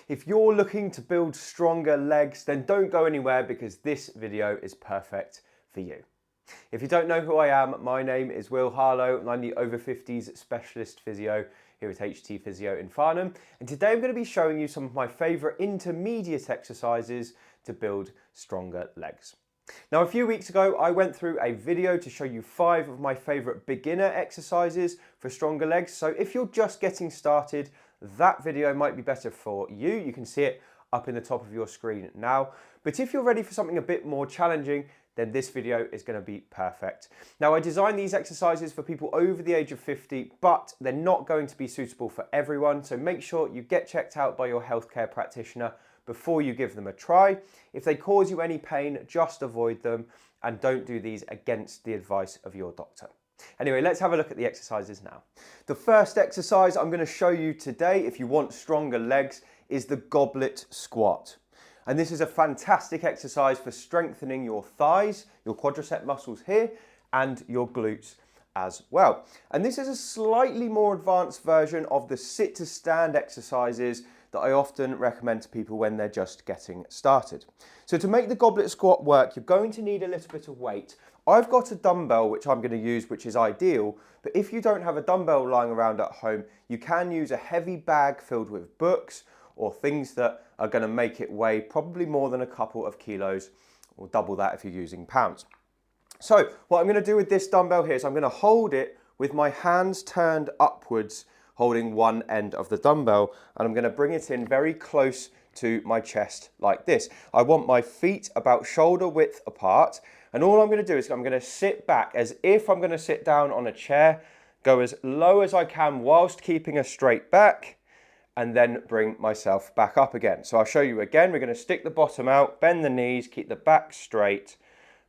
If you're looking to build stronger legs, then don't go anywhere because this video is perfect for you. If you don't know who I am, my name is Harlow and I'm the Over-Fifties specialist physio here at HT Physio in Farnham. And today I'm going to be showing you some of my favourite intermediate exercises to build stronger legs. Now, a few weeks ago, I went through a video to show you 5 of my favourite beginner exercises for stronger legs. So if you're just getting started, that video might be better for you. You can see it up in the top of your screen now. But if you're ready for something a bit more challenging, then this video is going to be perfect. Now, I designed these exercises for people over the age of 50, but they're not going to be suitable for everyone. So make sure you get checked out by your healthcare practitioner before you give them a try. If they cause you any pain, just avoid them and don't do these against the advice of your doctor. Anyway, let's have a look at the exercises now. The first exercise I'm going to show you today, if you want stronger legs, is the Goblet Squat. And this is a fantastic exercise for strengthening your thighs, your quadricep muscles here, and your glutes as well. And this is a slightly more advanced version of the sit to stand exercises that I often recommend to people when they're just getting started. So to make the Goblet Squat work, you're going to need a little bit of weight. I've got a dumbbell which I'm going to use, which is ideal, but if you don't have a dumbbell lying around at home, you can use a heavy bag filled with books or things that are going to make it weigh probably more than a couple of kilos, or double that if you're using pounds. So what I'm going to do with this dumbbell here is I'm going to hold it with my hands turned upwards, holding one end of the dumbbell, and I'm going to bring it in very close to my chest like this. I want my feet about shoulder width apart, and all I'm going to do is I'm going to sit back as if I'm going to sit down on a chair, go as low as I can whilst keeping a straight back, and then bring myself back up again. So I'll show you again. We're going to stick the bottom out, bend the knees, keep the back straight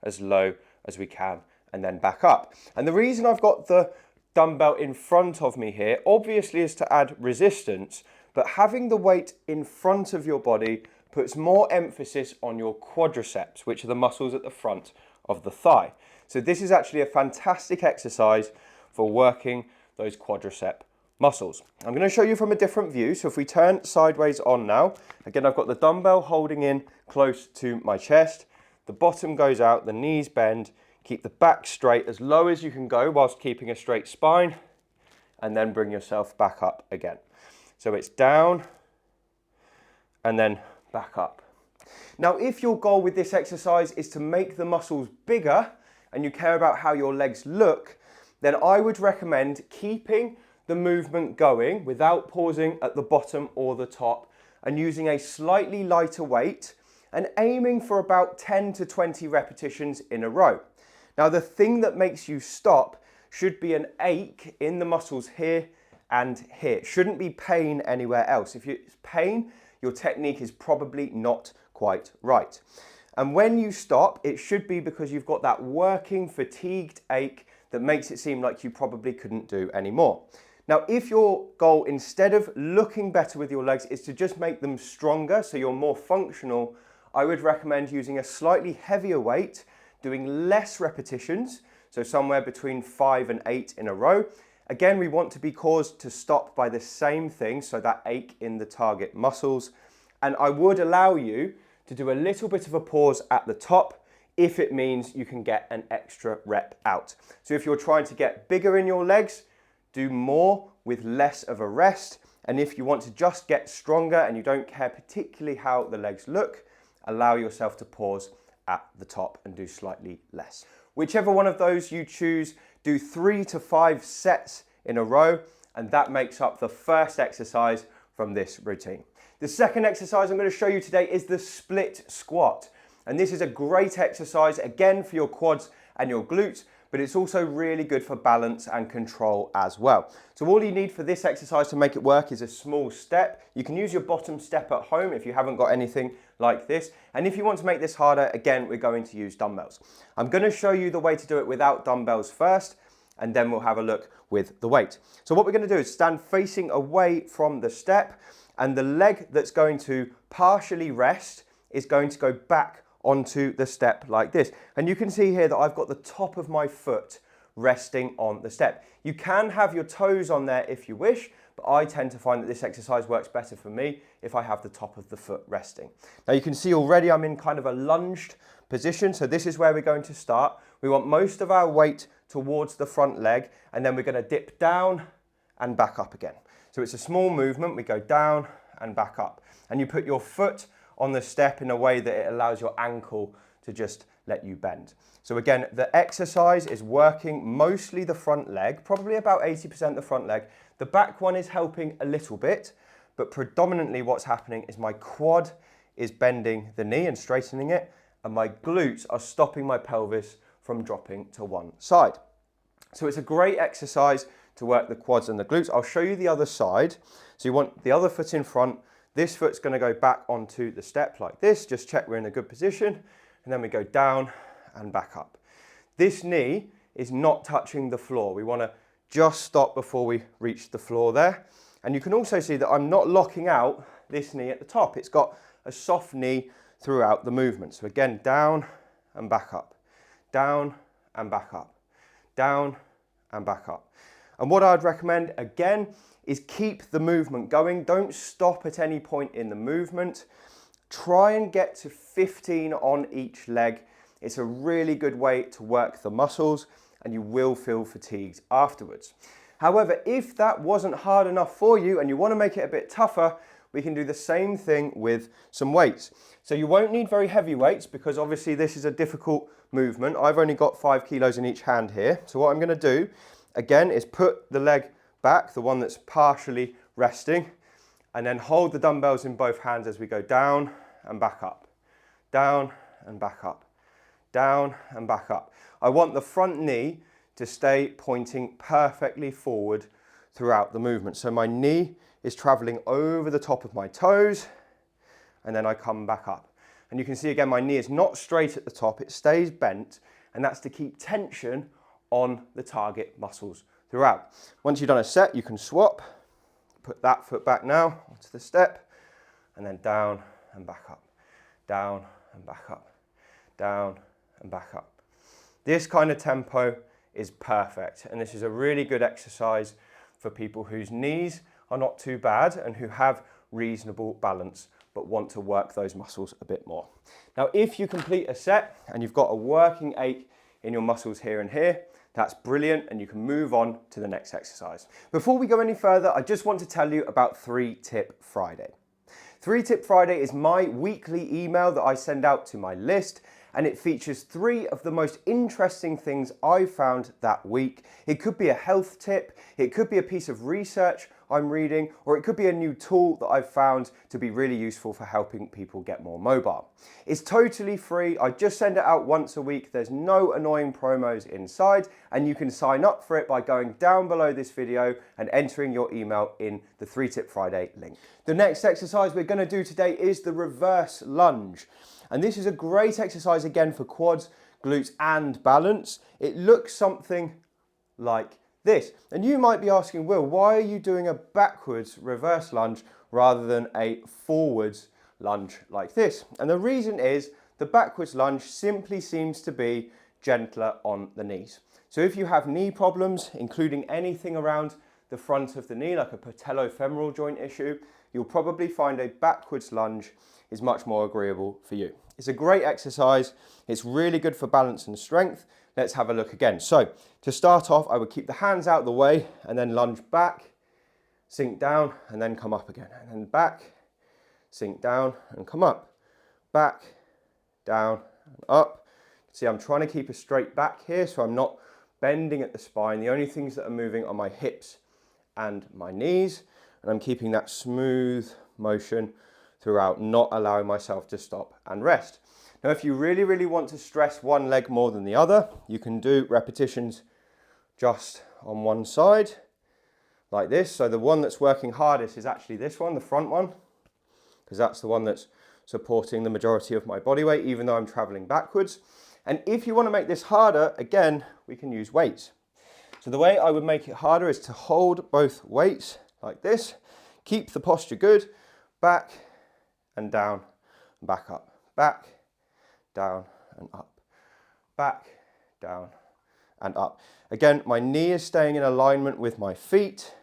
as low as we can, and then back up. And the reason I've got the dumbbell in front of me here obviously is to add resistance, but having the weight in front of your body puts more emphasis on your quadriceps, which are the muscles at the front of the thigh. So this is actually a fantastic exercise for working those quadricep muscles. I'm going to show you from a different view. So if we turn sideways on now, again, I've got the dumbbell holding in close to my chest. The bottom goes out, the knees bend, keep the back straight as low as you can go whilst keeping a straight spine, and then bring yourself back up again. So it's down and then back up. Now, if your goal with this exercise is to make the muscles bigger and you care about how your legs look, then I would recommend keeping the movement going without pausing at the bottom or the top and using a slightly lighter weight and aiming for about 10 to 20 repetitions in a row. Now, the thing that makes you stop should be an ache in the muscles here and here. It shouldn't be pain anywhere else. If it's pain, your technique is probably not quite right. And when you stop, it should be because you've got that working, fatigued ache that makes it seem like you probably couldn't do anymore. Now, if your goal, instead of looking better with your legs, is to just make them stronger, so you're more functional, I would recommend using a slightly heavier weight, doing less repetitions, so somewhere between 5 and 8 in a row. Again, we want to be caused to stop by the same thing, so that ache in the target muscles. And I would allow you to do a little bit of a pause at the top if it means you can get an extra rep out. So if you're trying to get bigger in your legs, do more with less of a rest. And if you want to just get stronger and you don't care particularly how the legs look, allow yourself to pause at the top and do slightly less. Whichever one of those you choose, do 3 to 5 sets in a row, and that makes up the first exercise from this routine. The second exercise I'm going to show you today is the split squat. And this is a great exercise, again, for your quads and your glutes, but it's also really good for balance and control as well. So all you need for this exercise to make it work is a small step. You can use your bottom step at home if you haven't got anything like this. And if you want to make this harder, again, we're going to use dumbbells. I'm going to show you the way to do it without dumbbells first, and then we'll have a look with the weight. So what we're going to do is stand facing away from the step, and the leg that's going to partially rest is going to go back onto the step like this. And you can see here that I've got the top of my foot resting on the step. You can have your toes on there if you wish, but I tend to find that this exercise works better for me if I have the top of the foot resting. Now you can see already I'm in kind of a lunged position, so this is where we're going to start. We want most of our weight towards the front leg, and then we're going to dip down and back up again. So it's a small movement, we go down and back up, and you put your foot on the step in a way that it allows your ankle to just let you bend. So again, the exercise is working mostly the front leg, probably about 80% the front leg. The back one is helping a little bit, but predominantly what's happening is my quad is bending the knee and straightening it, and my glutes are stopping my pelvis from dropping to one side. So it's a great exercise to work the quads and the glutes. I'll show you the other side. So you want the other foot in front. This foot's going to go back onto the step like this. Just check we're in a good position. And then we go down and back up. This knee is not touching the floor. We want to just stop before we reach the floor there. And you can also see that I'm not locking out this knee at the top. It's got a soft knee throughout the movement. So again, down and back up, down and back up, down and back up. And what I'd recommend again is keep the movement going. Don't stop at any point in the movement. Try and get to 15 on each leg. It's a really good way to work the muscles, and you will feel fatigued afterwards. However, if that wasn't hard enough for you and you want to make it a bit tougher, we can do the same thing with some weights. So you won't need very heavy weights because obviously this is a difficult movement. I've only got 5 kilos in each hand here. So what I'm going to do again is put the leg back, the one that's partially resting, and then hold the dumbbells in both hands as we go down and back up, down and back up, down and back up. I want the front knee to stay pointing perfectly forward throughout the movement. So my knee is traveling over the top of my toes, and then I come back up. And you can see again, my knee is not straight at the top, it stays bent, and that's to keep tension on the target muscles throughout. Once you've done a set, you can swap, put that foot back now onto the step, and then down and back up, down and back up, down and back up. This kind of tempo is perfect, and this is a really good exercise for people whose knees are not too bad and who have reasonable balance but want to work those muscles a bit more. Now, if you complete a set and you've got a working ache in your muscles here and here, that's brilliant, and you can move on to the next exercise. Before we go any further, I just want to tell you about 3-Tip Friday. 3-Tip Friday is my weekly email that I send out to my list, and it features 3 of the most interesting things I've found that week. It could be a health tip, it could be a piece of research I'm reading, or it could be a new tool that I've found to be really useful for helping people get more mobile. It's totally free. I just send it out once a week. There's no annoying promos inside, and you can sign up for it by going down below this video and entering your email in the 3-Tip Friday link. The next exercise we're going to do today is the reverse lunge. And this is a great exercise again for quads, glutes, and balance. It looks something like this. And you might be asking, Will, why are you doing a backwards reverse lunge rather than a forwards lunge like this? And the reason is the backwards lunge simply seems to be gentler on the knees. So if you have knee problems, including anything around the front of the knee, like a patellofemoral joint issue, you'll probably find a backwards lunge is much more agreeable for you. It's a great exercise. It's really good for balance and strength. Let's have a look again. So to start off, I would keep the hands out the way and then lunge back, sink down, and then come up again. And then back, sink down, and come up. Back, down, and up. See, I'm trying to keep a straight back here, so I'm not bending at the spine. The only things that are moving are my hips and my knees, and I'm keeping that smooth motion throughout, not allowing myself to stop and rest. Now, if you really want to stress one leg more than the other, you can do repetitions just on one side, like this. So the one that's working hardest is actually this one, the front one, because that's the one that's supporting the majority of my body weight, even though I'm traveling backwards. And if you want to make this harder, again, we can use weights. So the way I would make it harder is to hold both weights like this, keep the posture good, back and down, and back up, back, down and up, back, down and up. Again, my knee is staying in alignment with my feet,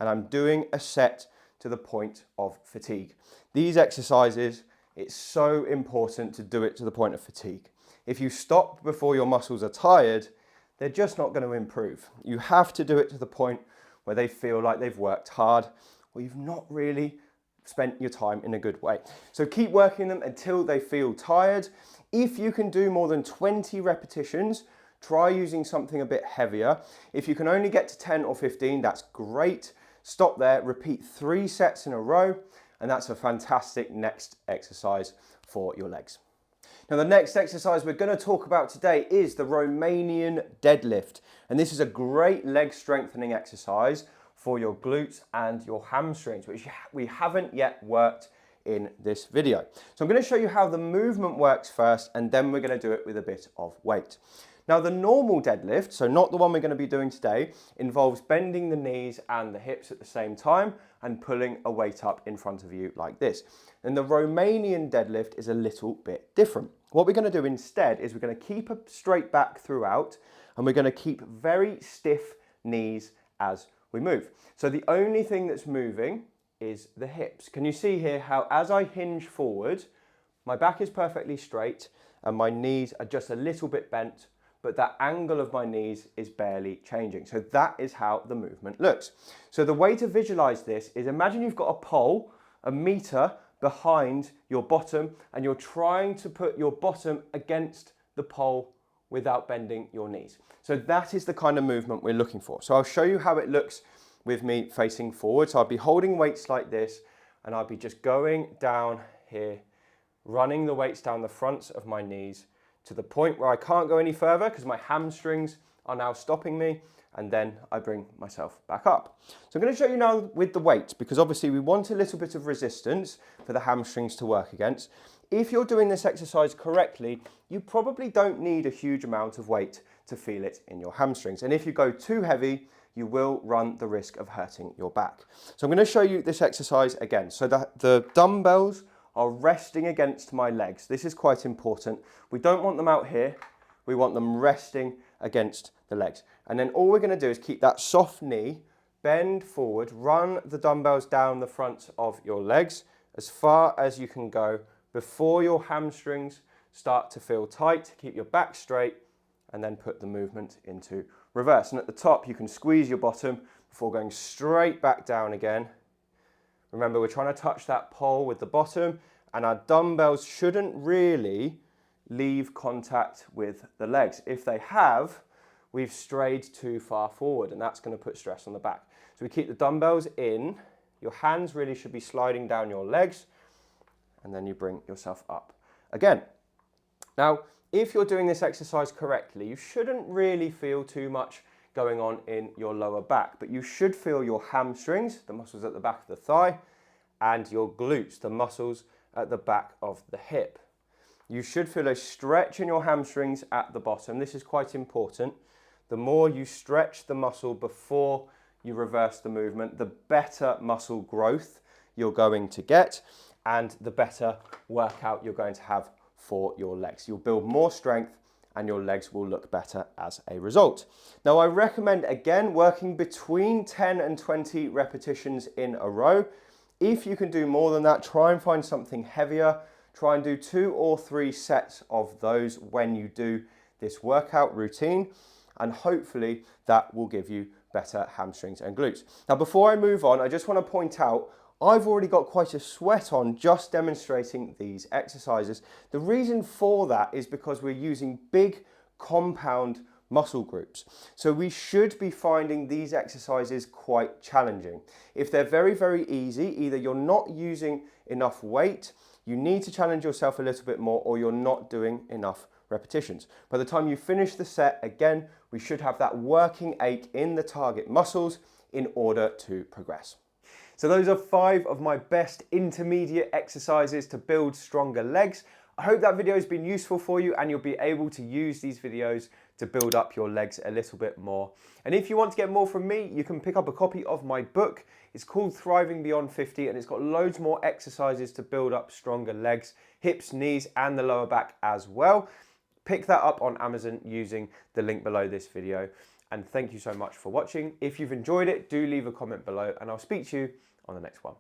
and I'm doing a set to the point of fatigue. These exercises, it's so important to do it to the point of fatigue. If you stop before your muscles are tired, they're just not going to improve. You have to do it to the point where they feel like they've worked hard or you've not really spent your time in a good way. So keep working them until they feel tired. If you can do more than 20 repetitions, try using something a bit heavier. If you can only get to 10 or 15, that's great. Stop there, repeat 3 sets in a row, and that's a fantastic next exercise for your legs. Now the next exercise we're going to talk about today is the Romanian Deadlift. And this is a great leg strengthening exercise for your glutes and your hamstrings, which we haven't yet worked in this video. So I'm going to show you how the movement works first, and then we're going to do it with a bit of weight. Now the normal deadlift, so not the one we're going to be doing today, involves bending the knees and the hips at the same time and pulling a weight up in front of you like this. And the Romanian deadlift is a little bit different. What we're going to do instead is we're going to keep a straight back throughout, and we're going to keep very stiff knees as we move. So the only thing that's moving is the hips. Can you see here how as I hinge forward, my back is perfectly straight and my knees are just a little bit bent, but that angle of my knees is barely changing. So that is how the movement looks. So the way to visualize this is imagine you've got a pole, a meter behind your bottom, and you're trying to put your bottom against the pole without bending your knees. So that is the kind of movement we're looking for. So I'll show you how it looks with me facing forward. So I'll be holding weights like this, and I'll be just going down here, running the weights down the fronts of my knees to the point where I can't go any further because my hamstrings are now stopping me, and then I bring myself back up. So I'm going to show you now with the weight, because obviously we want a little bit of resistance for the hamstrings to work against. If you're doing this exercise correctly, you probably don't need a huge amount of weight to feel it in your hamstrings. And if you go too heavy, you will run the risk of hurting your back. So I'm going to show you this exercise again. So the dumbbells are resting against my legs. This is quite important. We don't want them out here. We want them resting against the legs. And then all we're going to do is keep that soft knee, bend forward, run the dumbbells down the front of your legs as far as you can go before your hamstrings start to feel tight. Keep your back straight and then put the movement into reverse. And at the top, you can squeeze your bottom before going straight back down again. Remember, we're trying to touch that pole with the bottom, and our dumbbells shouldn't really leave contact with the legs. If they have, we've strayed too far forward, and that's going to put stress on the back. So we keep the dumbbells in, your hands really should be sliding down your legs, and then you bring yourself up again. Now, if you're doing this exercise correctly, you shouldn't really feel too much going on in your lower back, but you should feel your hamstrings, the muscles at the back of the thigh, and your glutes, the muscles at the back of the hip. You should feel a stretch in your hamstrings at the bottom. This is quite important. The more you stretch the muscle before you reverse the movement, the better muscle growth you're going to get, and the better workout you're going to have for your legs. You'll build more strength and your legs will look better as a result. Now, I recommend, again, working between 10 and 20 repetitions in a row. If you can do more than that, try and find something heavier. Try and do 2 or 3 sets of those when you do this workout routine, and hopefully that will give you better hamstrings and glutes. Now, before I move on, I just want to point out, I've already got quite a sweat on just demonstrating these exercises. The reason for that is because we're using big compound muscle groups. So we should be finding these exercises quite challenging. If they're very, very easy, either you're not using enough weight, you need to challenge yourself a little bit more, or you're not doing enough repetitions. By the time you finish the set, again, we should have that working ache in the target muscles in order to progress. So those are 5 of my best intermediate exercises to build stronger legs. I hope that video has been useful for you, and you'll be able to use these videos to build up your legs a little bit more. And if you want to get more from me, you can pick up a copy of my book. It's called Thriving Beyond 50, and it's got loads more exercises to build up stronger legs, hips, knees, and the lower back as well. Pick that up on Amazon using the link below this video. and thank you so much for watching. If you've enjoyed it, do leave a comment below and I'll speak to you on the next one.